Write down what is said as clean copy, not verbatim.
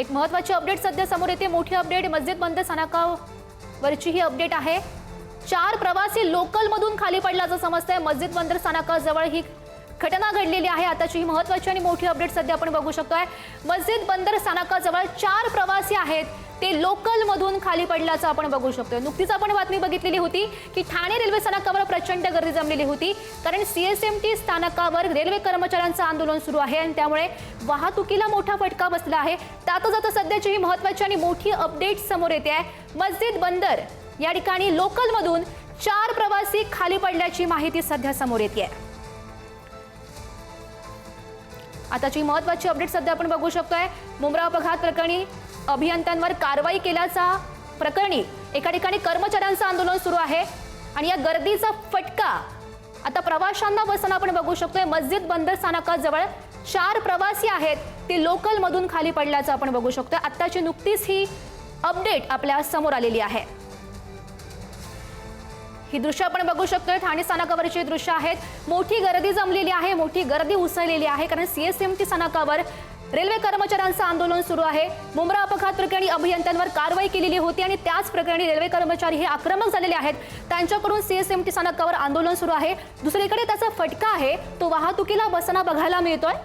एक महत्त्वाची अपडेट सध्या समोर येते। मोठी अपडेट मस्जिद बंद स्थानकावरची ही अपडेट आहे। 4 प्रवासी लोकल मधून खाली पडल्याचं समजतंय। मस्जिद बंदर स्थानकाजवळ ही घटना घडलेली आहे। आताची ही महत्त्वाची आणि मोठी अपडेट सध्या आपण बघू शकतोय। मस्जिद बंदर स्थानकाजवळ 4 प्रवासी आहेत ते लोकल मधून खाली पडल्याचं आपण बघू शकतोय। नुकतीच आपण बातमी बघितलेली होती की ठाणे रेल्वे स्थानकावर प्रचंड गर्दी जमलेली होती, कारण सीएसएमटी स्थानकावर रेल्वे कर्मचाऱ्यांचं आंदोलन सुरू आहे आणि त्यामुळे वाहतुकीला मोठा फटका बसला आहे। त्यातच आता सध्याची ही महत्त्वाची आणि मोठी अपडेट समोर येते आहे। मस्जिद बंदर या ठिकाणी लोकल मधून 4 प्रवासी खाली पडल्याची माहिती सध्या समोर येते आहे। आताची महत्त्वाची अपडेट सध्या आपण बघू शकतोय। मुंब्रा अपघात प्रकरणी अभियंत्यांवर कारवाई केल्याचा प्रकरणी एका ठिकाणी कर्मचाऱ्यांचं आंदोलन सुरू आहे आणि या गर्दीचा फटका आता प्रवाशांना बसताना आपण बघू शकतोय। मस्जिद बंदर स्थानकाजवळ 4 प्रवासी आहेत ते लोकल मधून खाली पडल्याचं आपण बघू शकतोय। आताची नुकतीच ही अपडेट आपल्या समोर आलेली आहे। ही दृश्य आपण बघू शकतोय। ठाणे स्थानकावरची दृश्य आहेत। मोठी गर्दी जमलेली आहे, मोठी गर्दी उसळलेली आहे, कारण सीएसएमटी स्थानकावर रेल्वे कर्मचाऱ्यांचं आंदोलन सुरू आहे। मुंब्रा अपघात प्रकरणी अभियंत्यांवर कारवाई केलेली होती आणि त्याच प्रकरणी रेल्वे कर्मचारी हे आक्रमक झालेले आहेत। त्यांच्याकडून सीएसएमटी स्थानकावर आंदोलन सुरू आहे। दुसरीकडे त्याचा फटका आहे तो वाहतुकीला बसताना बघायला मिळतोय।